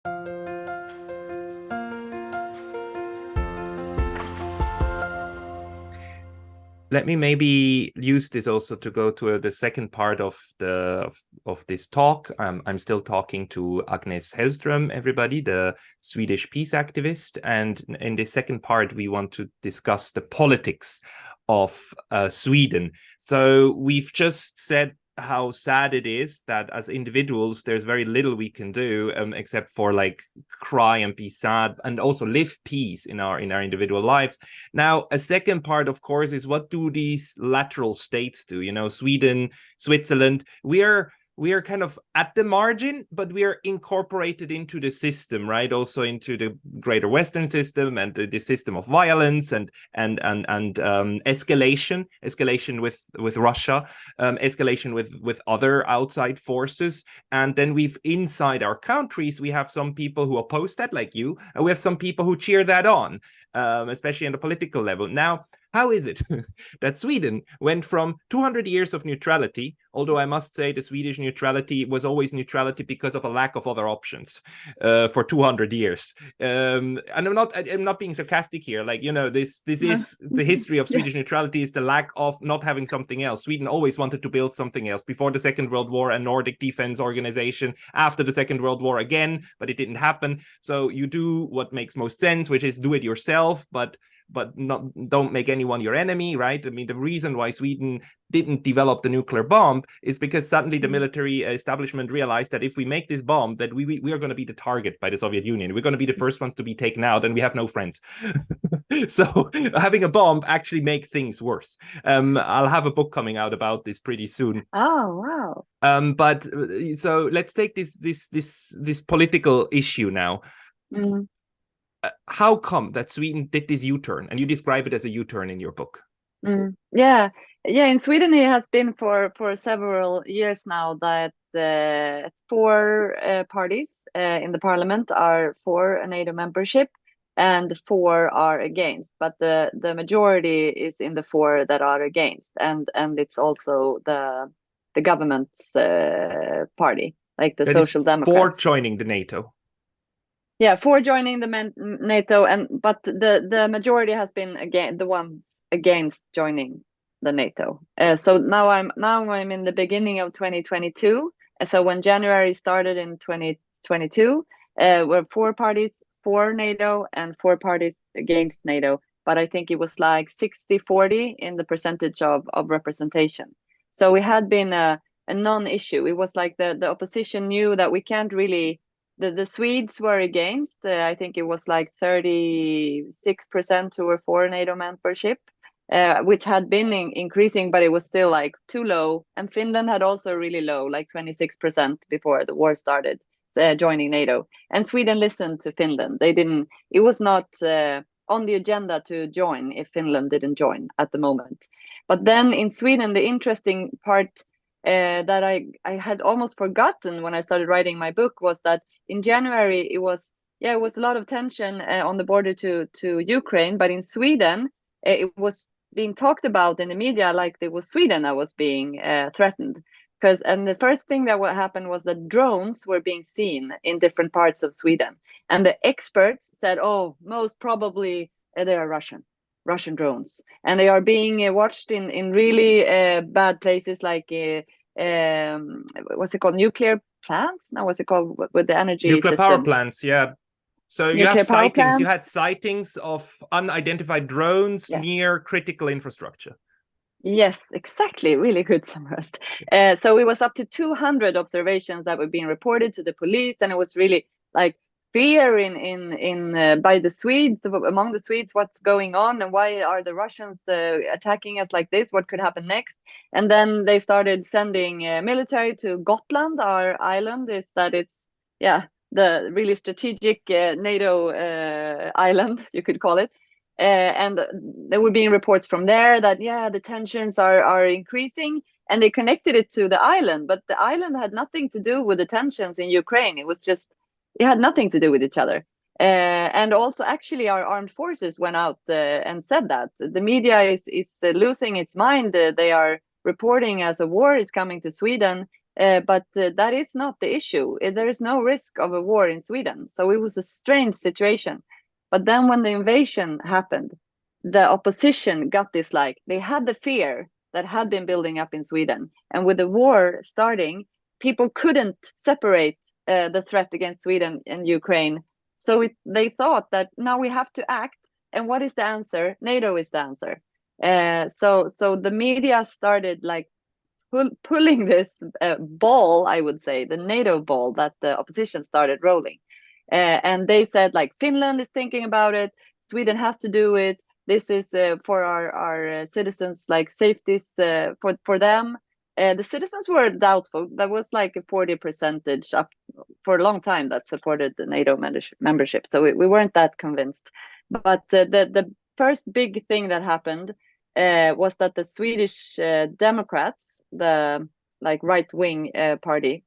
Let me maybe use this also to go to the second part of this talk. I'm still talking to Agnes Hellström, everybody, the Swedish peace activist. And in the second part, we want to discuss the politics of Sweden. So we've just said how sad it is that as individuals there's very little we can do except for like cry and be sad and also live peace in our individual lives. Now a second part, of course, is what do these lateral states do? You know, Sweden, Switzerland, we are kind of at the margin, but we are incorporated into the system, right? Also into the greater Western system and the system of violence and escalation with Russia, escalation with other outside forces. And then we've inside our countries, we have some people who oppose that, like you, and we have some people who cheer that on, especially on the political level. Now, how is it that Sweden went from 200 years of neutrality, although I must say the Swedish neutrality was always neutrality because of a lack of other options for 200 years. And I'm not being sarcastic here. Like, you know, this is the history of Swedish neutrality is the lack of not having something else. Sweden always wanted to build something else. Before the Second World War, a Nordic defense organization. After the Second World War again, but it didn't happen. So you do what makes most sense, which is do it yourself, but don't make anyone your enemy, right? I mean, the reason why Sweden didn't develop the nuclear bomb is because suddenly the military establishment realized that if we make this bomb, that we are going to be the target by the Soviet Union. We're going to be the first ones to be taken out, and we have no friends. So having a bomb actually makes things worse. I'll have a book coming out about this pretty soon. Oh, wow. But so let's take this political issue now. How come that Sweden did this U-turn? And you describe it as a U-turn in your book. Yeah. In Sweden, it has been for several years now that 4 parties in the parliament are for a NATO membership, and 4 are against. But the majority is in the 4 that are against, and it's also the government's party, like the Social Democrats. 4 joining the NATO. Yeah, 4 joining the NATO, but the majority has been the ones against joining the NATO. So now I'm in the beginning of 2022. So when January started in 2022, were 4 parties for NATO and 4 parties against NATO. But I think it was like 60-40 in the percentage of representation. So it had been a non-issue. It was like the opposition knew that we can't really. The Swedes were against. I think it was like 36% who were for NATO membership, which had been increasing, but it was still like too low. And Finland had also really low, like 26% before the war started, joining NATO. And Sweden listened to Finland. It was not on the agenda to join if Finland didn't join at the moment. But then in Sweden, the interesting part that I had almost forgotten when I started writing my book was that in January it was a lot of tension on the border to Ukraine, but in Sweden it was being talked about in the media like it was Sweden that was being threatened. And the first thing that happened was that drones were being seen in different parts of Sweden, and the experts said, "Oh, most probably they are Russian drones, and they are being watched in really bad places like what's it called, nuclear plants? Now what's it called with the energy nuclear system? Power plants, yeah. So you have sightings. You had sightings of unidentified drones near critical infrastructure. Yes, exactly. Really good summarized. So it was up to 200 observations that were being reported to the police, and it was really like fear in by the Swedes, among the Swedes, what's going on and why are the Russians attacking us like this? What could happen next? And then they started sending military to Gotland, our island. It's the really strategic NATO island, you could call it. And there were being reports from there that the tensions are increasing, and they connected it to the island, but the island had nothing to do with the tensions in Ukraine. It had nothing to do with each other. And also, actually, our armed forces went out and said that the media is losing its mind. They are reporting as a war is coming to Sweden, but that is not the issue. There is no risk of a war in Sweden. So it was a strange situation. But then when the invasion happened, the opposition got this, like, they had the fear that had been building up in Sweden. And with the war starting, people couldn't separate the threat against Sweden and Ukraine. So they thought that now we have to act. And what is the answer? NATO is the answer. So the media started like pulling this ball, I would say, the NATO ball that the opposition started rolling. And they said, like, Finland is thinking about it. Sweden has to do it. This is for our citizens, like safeties for them. The citizens were doubtful. There was like a 40% up for a long time that supported the NATO membership. So we weren't that convinced. But the first big thing that happened was that the Swedish Democrats, the like right-wing party,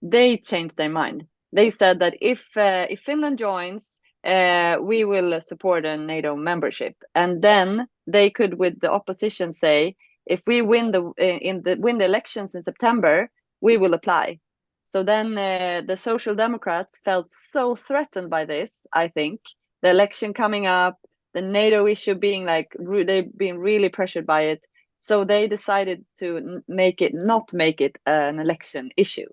they changed their mind. They said that if Finland joins, we will support a NATO membership, and then they could, with the opposition, say, if we win the elections in September, we will apply. So then the Social Democrats felt so threatened by this. I think the election coming up, the NATO issue being like, they've been really pressured by it. So they decided to not make it an election issue.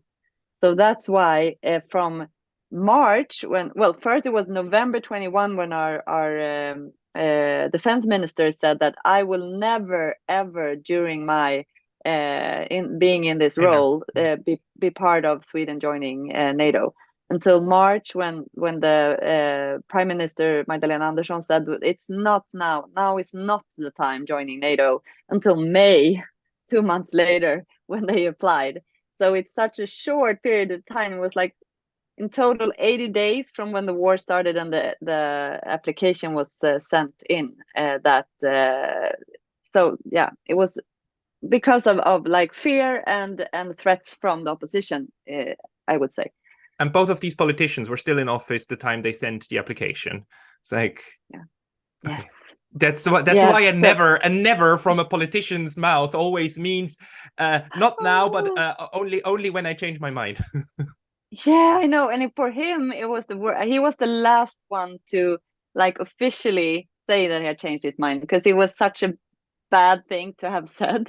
So that's why from March, first it was November 21 when our defense minister said that I will never ever during my being in this role be part of Sweden joining NATO, until March when the Prime Minister Magdalena Andersson said it's not now is not the time joining NATO, until May, 2 months later, when they applied. So it's such a short period of time. It was like in total 80 days from when the war started and the application was sent in. So yeah, it was because of like fear and threats from the opposition, I would say. And both of these politicians were still in office the time they sent the application. It's like, yeah. Okay. Yes. That's why a never from a politician's mouth always means not now, but only when I change my mind. Yeah, I know. And for him, it was he was the last one to like officially say that he had changed his mind, because it was such a bad thing to have said.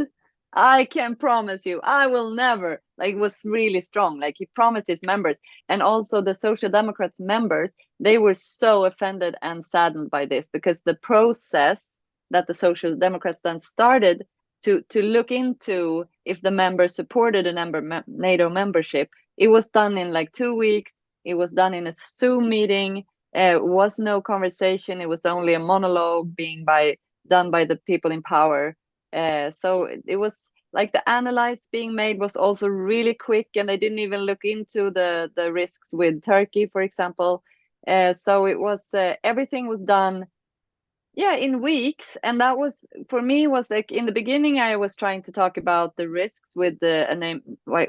I can promise you, I will never. Like, it was really strong. Like, he promised his members, and also the Social Democrats members, they were so offended and saddened by this, because the process that the Social Democrats then started to look into if the members supported a NATO membership, it was done in like 2 weeks. It was done in a Zoom meeting. It was no conversation. It was only a monologue done by the people in power. So it was like the analysis being made was also really quick, and they didn't even look into the risks with Turkey, for example. So it was everything was done, yeah, in weeks. And that was, for me, was like, in the beginning I was trying to talk about the risks with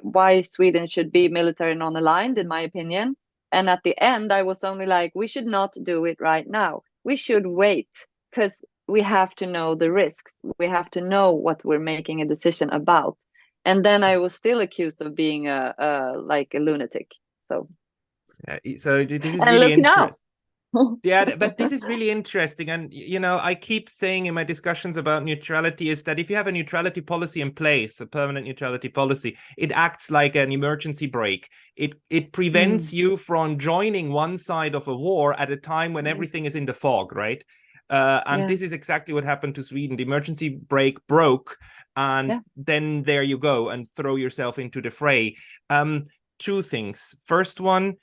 why Sweden should be military non-aligned, in my opinion. And at the end I was only like, we should not do it right now. We should wait, because we have to know the risks. We have to know what we're making a decision about. And then I was still accused of being like a lunatic. So this is and really look now. Yeah, but this is really interesting. And, I keep saying in my discussions about neutrality is that if you have a neutrality policy in place, a permanent neutrality policy, it acts like an emergency brake. It prevents you from joining one side of a war at a time when everything is in the fog, right? And this is exactly what happened to Sweden. The emergency brake broke, and then there you go and throw yourself into the fray. Two things. First one,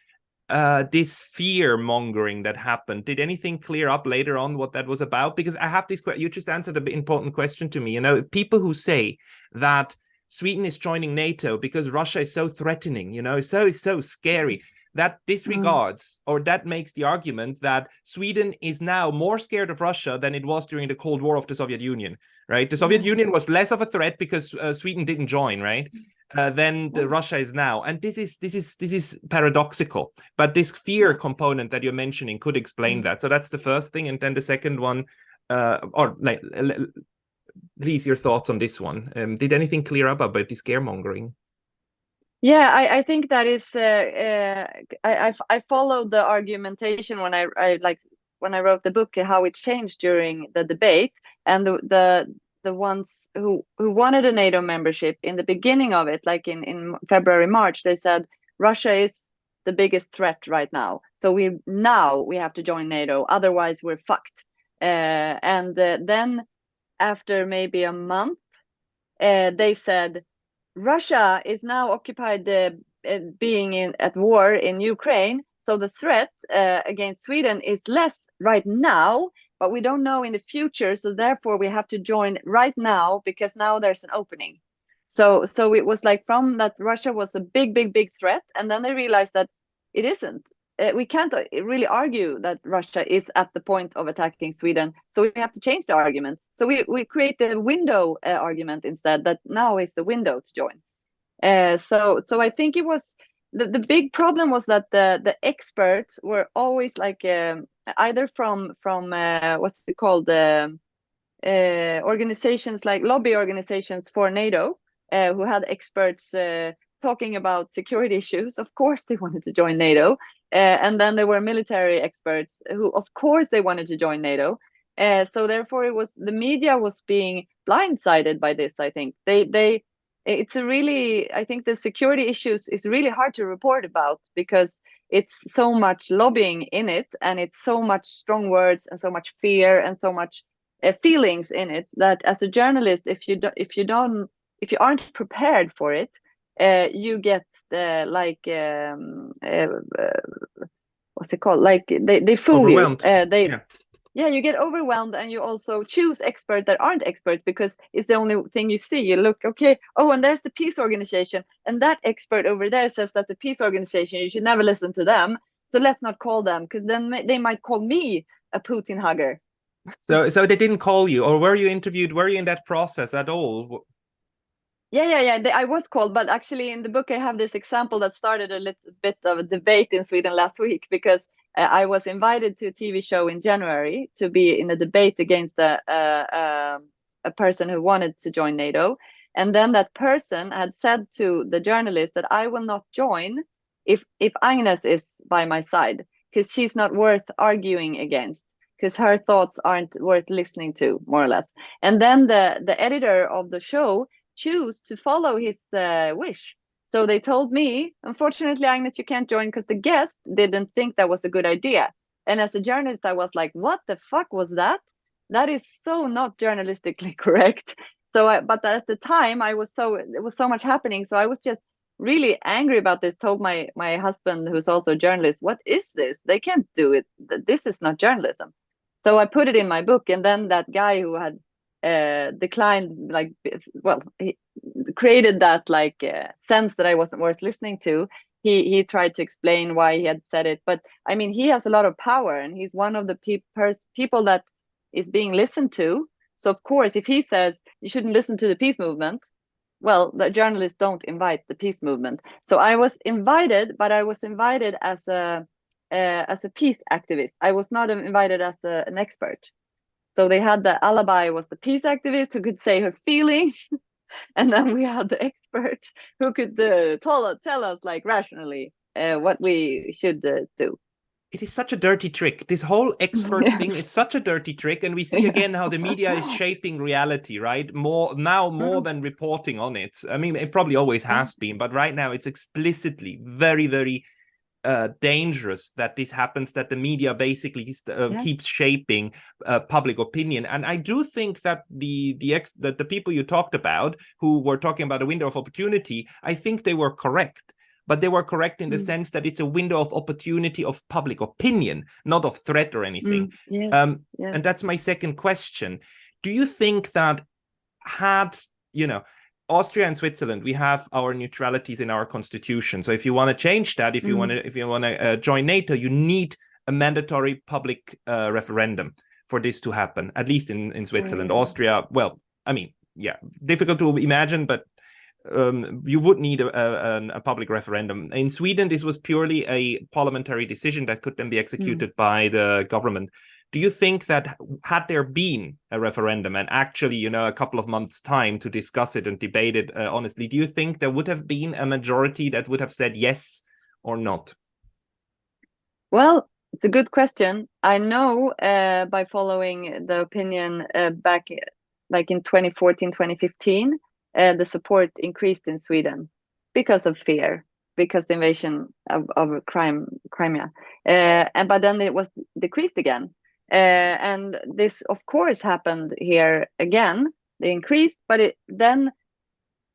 this fear mongering that happened. Did anything clear up later on what that was about? Because I have this question. You just answered an important question to me. People who say that Sweden is joining NATO because Russia is so threatening, so scary, that disregards or that makes the argument that Sweden is now more scared of Russia than it was during the Cold War of the Soviet Union, right? The Soviet Union was less of a threat because Sweden didn't join, right? Than Russia is now. And this is paradoxical, but this fear component that you're mentioning could explain that. So that's the first thing. And then the second one, please, your thoughts on this one. Did anything clear up about the scaremongering? Yeah, I think that is. I followed the argumentation when when I wrote the book, how it changed during the debate, and the ones who wanted a NATO membership in the beginning of it, like in February, March, they said Russia is the biggest threat right now, so we have to join NATO, otherwise we're fucked. And then after maybe a month, they said Russia is now occupied being at war in Ukraine. So the threat against Sweden is less right now, but we don't know in the future. So therefore, we have to join right now because now there's an opening. So it was like from that Russia was a big threat, and then they realized that it isn't. We can't really argue that Russia is at the point of attacking Sweden. So we have to change the argument. So we create the window argument instead, that now is the window to join. So I think it was the big problem was that the experts were always like either from what's it called, organizations like lobby organizations for NATO, who had experts talking about security issues. Of course they wanted to join NATO. And then there were military experts who of course they wanted to join NATO. So therefore it was the media was being blindsided by this. I think it's a really, I think the security issues is really hard to report about because it's so much lobbying in it, and it's so much strong words and so much fear and so much feelings in it, that as a journalist, if you aren't prepared for it, you get what's it called, like they fool Overwhelmed. you. Yeah, you get overwhelmed, and you also choose experts that aren't experts because it's the only thing you see. You look, okay, oh, and there's the peace organization, and that expert over there says that the peace organization, you should never listen to them, so let's not call them, because then they might call me a Putin hugger. So they didn't call you, or were you interviewed? Were you in that process at all? Yeah. I was called, but actually in the book I have this example that started a little bit of a debate in Sweden last week, because I was invited to a TV show in January to be in a debate against a person who wanted to join NATO. And then that person had said to the journalist that I will not join if Agnes is by my side, because she's not worth arguing against, because her thoughts aren't worth listening to, more or less. And then the editor of the show choose to follow his wish. So they told me, unfortunately, Agnes, you can't join because the guest didn't think that was a good idea. And as a journalist, I was like, what the fuck was that? That is so not journalistically correct. So, but at the time, there was so much happening. So I was just really angry about this, told my husband, who's also a journalist, what is this? They can't do it. This is not journalism. So I put it in my book. And then that guy who had declined, like, well, he created that like sense that I wasn't worth listening to. He tried to explain why he had said it, but I mean, he has a lot of power, and he's one of the people that is being listened to. So of course, if he says you shouldn't listen to the peace movement, well, the journalists don't invite the peace movement. So I was invited, but I was invited as a peace activist. I was not invited as an expert. So they had the alibi was the peace activist who could say her feelings, and then we had the expert who could tell us like rationally what we should do. It is such a dirty trick. This whole expert thing is such a dirty trick, and we see again how the media is shaping reality, right? More than reporting on it. I mean, it probably always has been, but right now it's explicitly very, very dangerous that this happens, that the media basically keeps shaping public opinion. And I do think that the people you talked about who were talking about a window of opportunity, I think they were correct. But they were correct in the sense that it's a window of opportunity of public opinion, not of threat or anything. Yes. And that's my second question. Do you think that had, Austria and Switzerland, we have our neutralities in our constitution. So if you want to change that, if you want to join NATO, you need a mandatory public referendum for this to happen, at least in Switzerland. Austria, well, I mean, yeah, difficult to imagine, but you would need a public referendum. In Sweden, this was purely a parliamentary decision that could then be executed by the government. Do you think that had there been a referendum and actually, you know, a couple of months' time to discuss it and debate it honestly, do you think there would have been a majority that would have said yes or not? Well, it's a good question. I know by following the opinion back like in 2014, 2015, the support increased in Sweden because of fear, because the invasion of Crimea. But then it was decreased again. And this, of course, happened here again. They increased, but then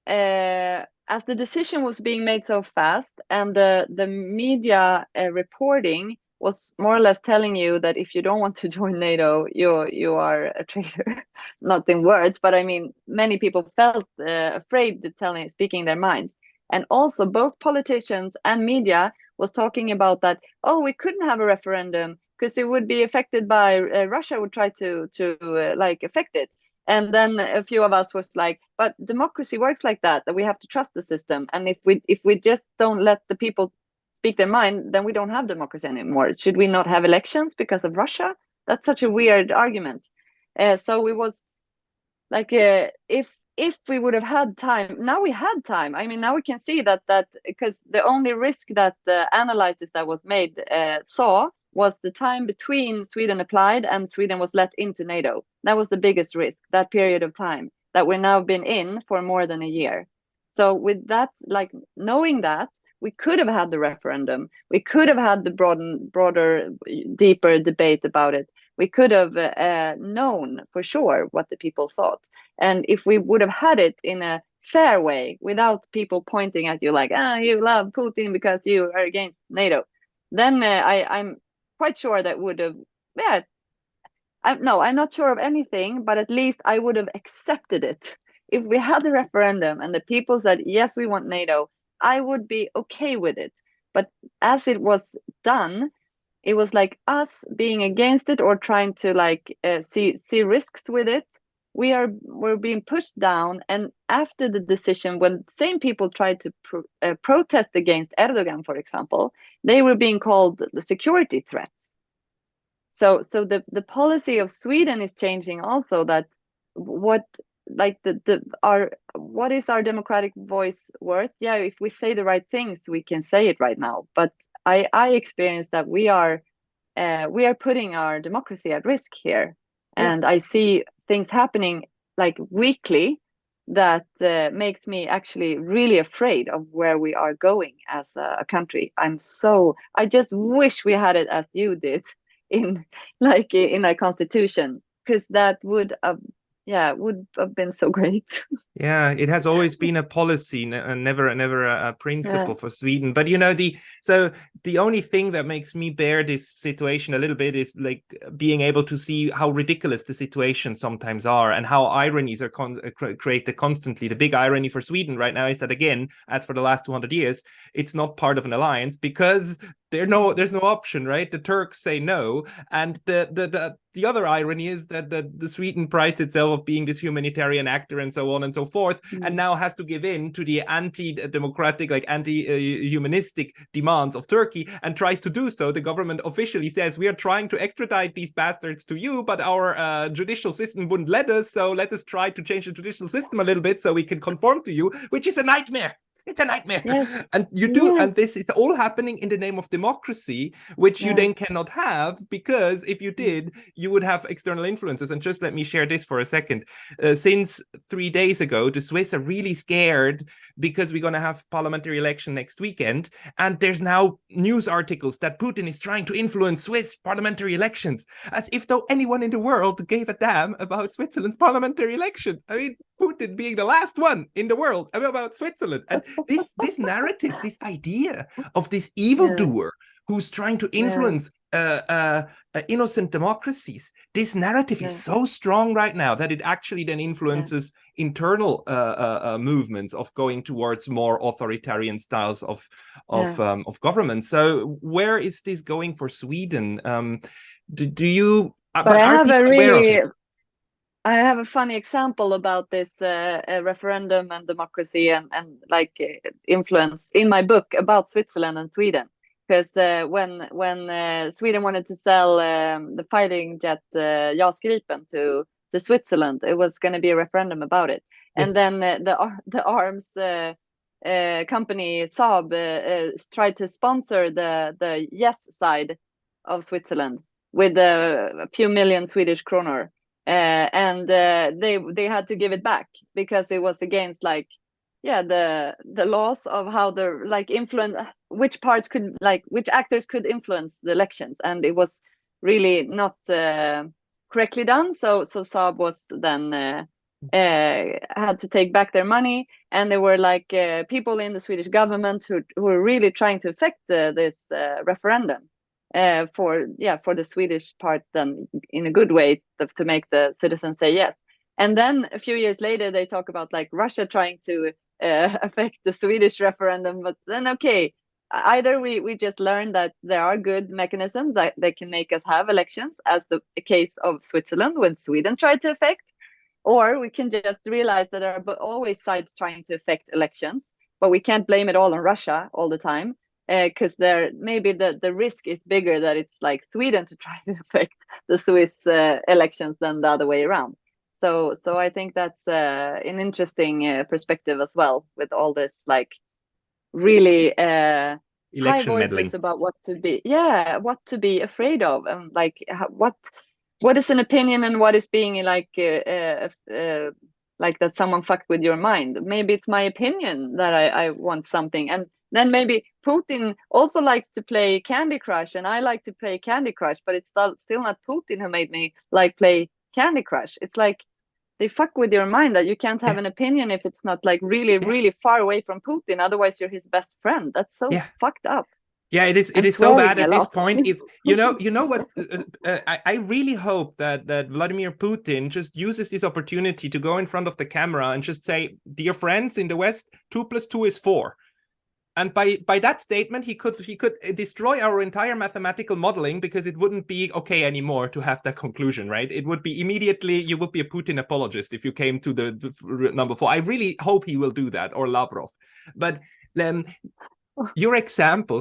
as the decision was being made so fast, and the media reporting was more or less telling you that if you don't want to join NATO, you are a traitor. Not in words, but I mean, many people felt afraid of speaking their minds. And also, both politicians and media was talking about that. Oh, we couldn't have a referendum because it would be affected by Russia would try to like affect it. And then a few of us was like, but democracy works like that we have to trust the system. And if we just don't let the people speak their mind, then we don't have democracy anymore. Should we not have elections because of Russia? That's such a weird argument. So it was like, if we would have had time, now we had time. I mean, now we can see that because the only risk that the analysis that was made saw was the time between Sweden applied and Sweden was let into NATO. That was the biggest risk, that period of time that we've now been in for more than a year. So with that, like knowing that, we could have had the referendum. We could have had the broader, deeper debate about it. We could have known for sure what the people thought. And if we would have had it in a fair way, without people pointing at you like, you love Putin because you are against NATO, then I'm quite sure that would have, I'm not sure of anything, but at least I would have accepted it. If we had the referendum and the people said, yes, we want NATO, I would be okay with it. But as it was done, it was like us being against it or trying to like see risks with it. We're being pushed down. And after the decision, when same people tried to protest against Erdogan, for example, they were being called the security threats. So the policy of Sweden is changing also. That what is our democratic voice worth? Yeah, if we say the right things, we can say it right now. But I experience that we are putting our democracy at risk here, and I see things happening like weekly that makes me actually really afraid of where we are going as a country. I just wish we had it as you did in our constitution, because that would have been so great. Yeah, it has always been a policy and never a principle for Sweden. But you know, the only thing that makes me bear this situation a little bit is like being able to see how ridiculous the situation sometimes are and how ironies are created constantly. The big irony for Sweden right now is that, again, as for the last 200 years, it's not part of an alliance because there's no option, right? The Turks say no, and the other irony is that the Sweden prides itself of being this humanitarian actor and so on and so forth, and now has to give in to the anti-democratic, like anti-humanistic demands of Turkey, and tries to do so. The government officially says, we are trying to extradite these bastards to you, but our judicial system wouldn't let us, so let us try to change the judicial system a little bit so we can conform to you, which is a nightmare. It's a nightmare. Yes. And you do, and this is all happening in the name of democracy, which you then cannot have, because if you did, you would have external influences. And just let me share this for a second. Since 3 days ago, the Swiss are really scared because we're going to have parliamentary election next weekend. And there's now news articles that Putin is trying to influence Swiss parliamentary elections, as if though anyone in the world gave a damn about Switzerland's parliamentary election. I mean, Putin being the last one in the world about Switzerland. And this narrative, this idea of this evildoer who's trying to influence innocent democracies, this narrative is so strong right now that it actually then influences internal movements of going towards more authoritarian styles of government. So where is this going for Sweden? Do you? But I have a funny example about this referendum and democracy and like influence in my book about Switzerland and Sweden. because when Sweden wanted to sell the fighting jet JAS Gripen to Switzerland, it was going to be a referendum about it. Yes. And then the arms company Saab tried to sponsor the yes side of Switzerland with a few million Swedish kroner, and they had to give it back because it was against the laws of how the influence, which parts could, which actors could influence the elections, and it was really not correctly done. So Saab was then had to take back their money, and there were people in the Swedish government who were really trying to affect this referendum for the Swedish part, then in a good way to make the citizens say yes. And then a few years later they talk about Russia trying to affect the Swedish referendum. But then either we just learn that there are good mechanisms that they can make us have elections, as the case of Switzerland when Sweden tried to affect, or we can just realize that there are always sides trying to affect elections, but we can't blame it all on Russia all the time, because maybe the risk is bigger that it's Sweden to try to affect the Swiss elections than the other way around. So I think that's an interesting perspective as well, with all this really high voices meddling about what to be afraid of, and what is an opinion and what is being that someone fucked with your mind. Maybe it's my opinion that I want something, and then maybe Putin also likes to play Candy Crush, and I like to play Candy Crush, but it's still not Putin who made me play Candy Crush. It's they fuck with your mind that you can't have an opinion if it's not really far away from Putin. Otherwise, you're his best friend. That's so fucked up. Yeah, it is. It is so bad at this point. If you know what, I really hope that Vladimir Putin just uses this opportunity to go in front of the camera and just say, "Dear friends in the West, 2 + 2 is 4." And by that statement, he could destroy our entire mathematical modeling, because it wouldn't be okay anymore to have that conclusion, right? It would be immediately, you would be a Putin apologist if you came to the number 4. I really hope he will do that, or Lavrov. But your example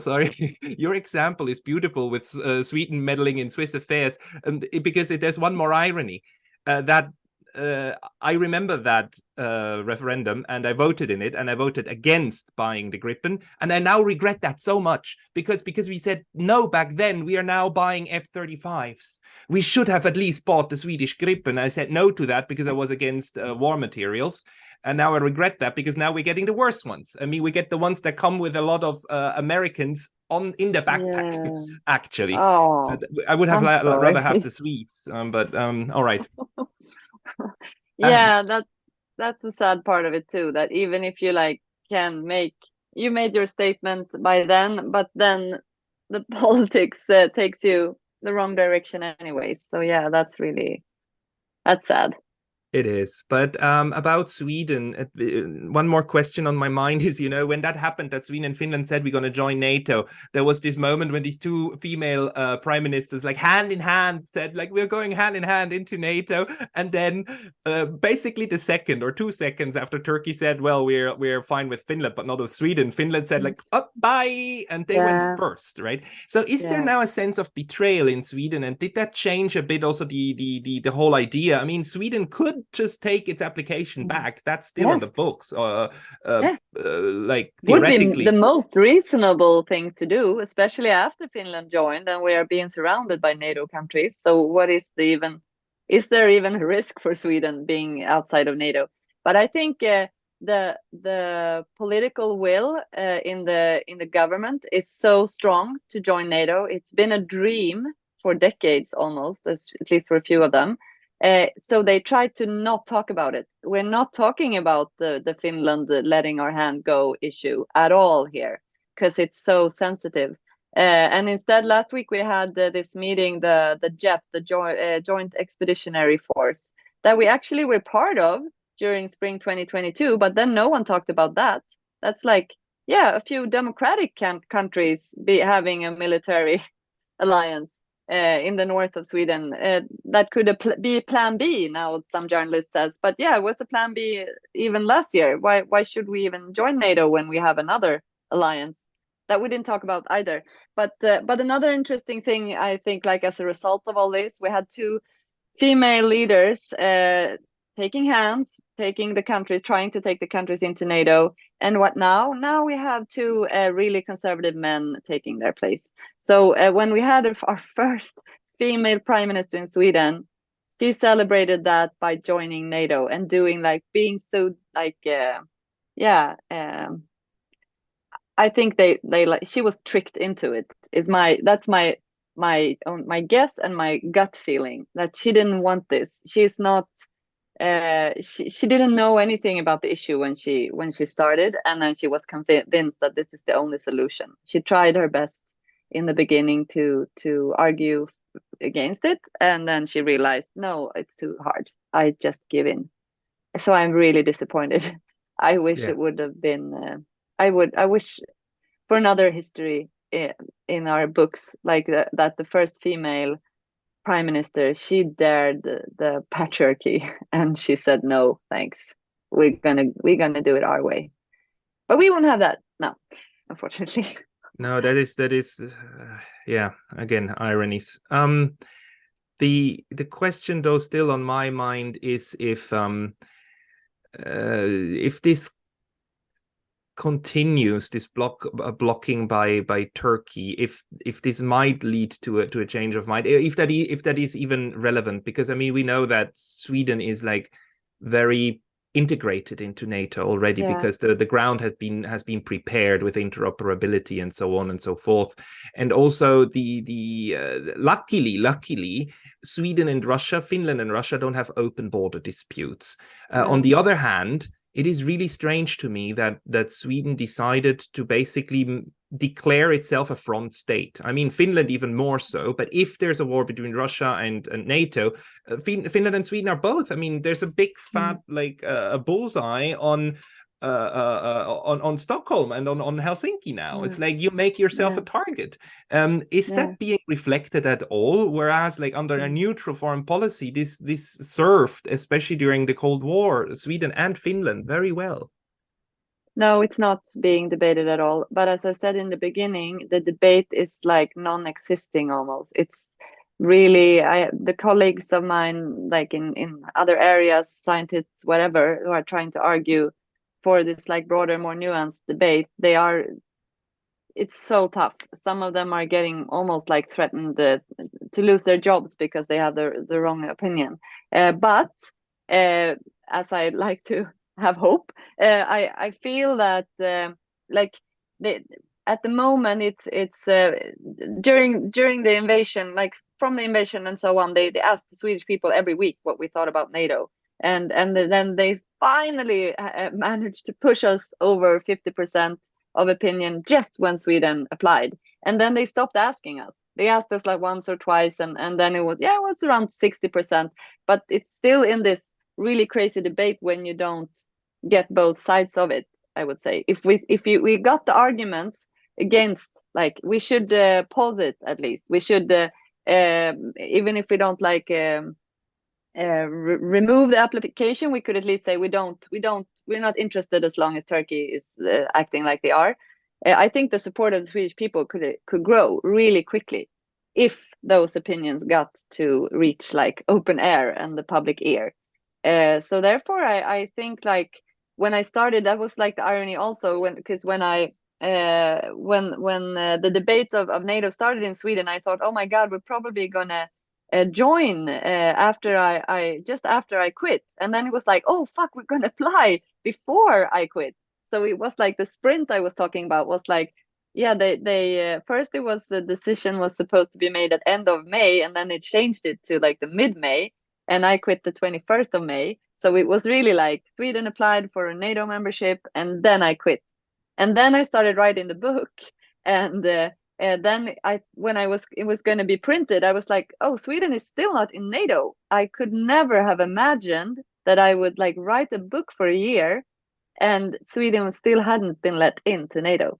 is beautiful with Sweden meddling in Swiss affairs, because there's one more irony, that I remember that referendum, and I voted in it, and I voted against buying the Gripen, and I now regret that so much, because we said no back then. We are now buying F-35s. We should have at least bought the Swedish Gripen. I said no to that because I was against war materials, and now I regret that, because now we're getting the worst ones. I mean, we get the ones that come with a lot of Americans in the backpack. Actually, I would have rather have the Swedes, but all right. That's the sad part of it too, that even if you you made your statement by then, but then the politics takes you the wrong direction anyways. So that's sad. It is. But about Sweden, one more question on my mind is, when that happened, that Sweden and Finland said we're going to join NATO, there was this moment when these two female prime ministers, hand in hand, said, we're going hand in hand into NATO. And then basically the second or 2 seconds after Turkey said, well, we're fine with Finland, but not with Sweden, Finland said, oh, bye. And they went first, right? So is there now a sense of betrayal in Sweden? And did that change a bit also the whole idea? I mean, Sweden could just take its application back. That's still on the books. Theoretically, would be the most reasonable thing to do, especially after Finland joined and we are being surrounded by NATO countries. So what is is there even a risk for Sweden being outside of NATO? But I think the political will in the government is so strong to join NATO. It's been a dream for decades almost, at least for a few of them. So they try to not talk about it. We're not talking about the Finland letting our hand go issue at all here, because it's so sensitive. And instead, last week we had this meeting, the JEF, the Joint Expeditionary Force, that we actually were part of during spring 2022, but then no one talked about that. That's a few democratic countries having a military alliance in the north of Sweden. That could be plan B now, some journalist says. But it was a plan B even last year. Why should we even join NATO when we have another alliance? that we didn't talk about either. But another interesting thing, I think, like as a result of all this, we had two female leaders taking hands, taking the countries, trying to take the countries into NATO. And what now? Now we have two really conservative men taking their place. So when we had our first female prime minister in Sweden, she celebrated that by joining NATO and doing like being so like I think they like she was tricked into it. That's my guess and my gut feeling that she didn't want this. She's not she didn't know anything about the issue when she started, and then she was convinced that this is the only solution. She tried her best in the beginning to argue against it, and then she realized, no, it's too hard. I just give in. So I'm really disappointed. I wish it would have been I wish for another history in our books like that the first female prime minister, she dared the patriarchy and she said, no, thanks. We're gonna do it our way. But we won't have that now, unfortunately. No, that is yeah, again, ironies. The question though still on my mind is if this continues, this blocking by Turkey, if this might lead to a change of mind, if that is even relevant, because I mean we know that Sweden is like very integrated into NATO already, because the ground has been prepared with interoperability and so on and so forth. And also luckily Sweden and Russia, Finland and Russia don't have open border disputes. On the other hand, it is really strange to me that Sweden decided to basically declare itself a front state. I mean, Finland even more so. But if there's a war between Russia and NATO, Finland and Sweden are both. I mean, there's a big fat like a bullseye on Stockholm and on Helsinki now. It's like you make yourself a target. Is that being reflected at all? Whereas like under a neutral foreign policy, this served, especially during the Cold War, Sweden and Finland very well. No, it's not being debated at all. But as I said in the beginning, the debate is like non-existing almost. It's really the colleagues of mine, like in other areas, scientists, whatever, who are trying to argue for this like broader, more nuanced debate, it's so tough. Some of them are getting almost like threatened to lose their jobs because they have the wrong opinion. But as I like to have hope, I feel that like at the moment it's during the invasion, like from the invasion and so on, they asked the Swedish people every week what we thought about NATO, and then they finally managed to push us over 50% of opinion just when Sweden applied, and then they stopped asking us. They asked us like once or twice, and then it was around 60%, but it's still in this really crazy debate when you don't get both sides of it. I would say if we got the arguments against, like we should pause it at least. We should even if we don't like remove the application, we could at least say we're not interested as long as Turkey is acting like they are. I think the support of the Swedish people could grow really quickly if those opinions got to reach like open air and the public ear. So therefore, I think like when I started, that was like the irony also when the debate of NATO started in Sweden, I thought, oh my God, we're probably gonna join after I quit, and then it was like, oh fuck, we're gonna apply before I quit. So it was like the sprint I was talking about was like, yeah, they first it was the decision was supposed to be made at end of May, and then it changed it to like the mid-May, and I quit the 21st of May. So it was really like Sweden applied for a NATO membership, and then I quit, and then I started writing the book, and then it was going to be printed, I was like, oh, Sweden is still not in NATO. I could never have imagined that I would like write a book for a year and Sweden still hadn't been let into NATO.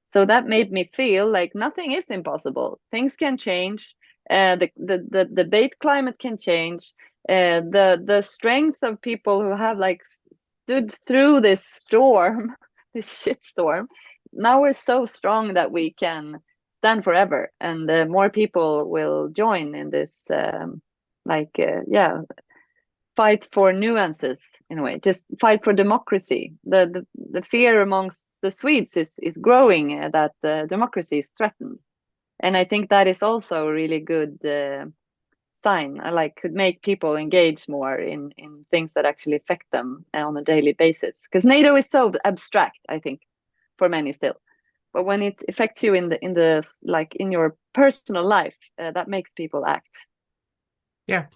So that made me feel like nothing is impossible. Things can change. The debate climate can change. The strength of people who have like stood through this storm, this shitstorm, now we're so strong that we can stand forever, and more people will join in this fight for nuances, in a way, just fight for democracy. The fear amongst the Swedes is growing that democracy is threatened, and I think that is also a really good sign. Could make people engage more in things that actually affect them on a daily basis, because NATO is so abstract, I think, for many still, but when it affects you in the like in your personal life, that makes people act. Yeah.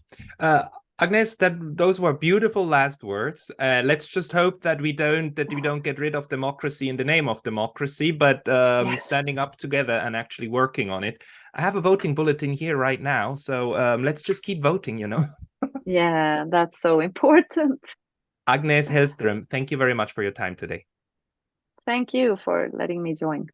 Agnes, those were beautiful last words. Let's just hope that we don't get rid of democracy in the name of democracy, but Yes. standing up together and actually working on it. I have a voting bulletin here right now, so let's just keep voting, you know. Yeah, that's so important. Agnes Hellström, thank you very much for your time today. Thank you for letting me join.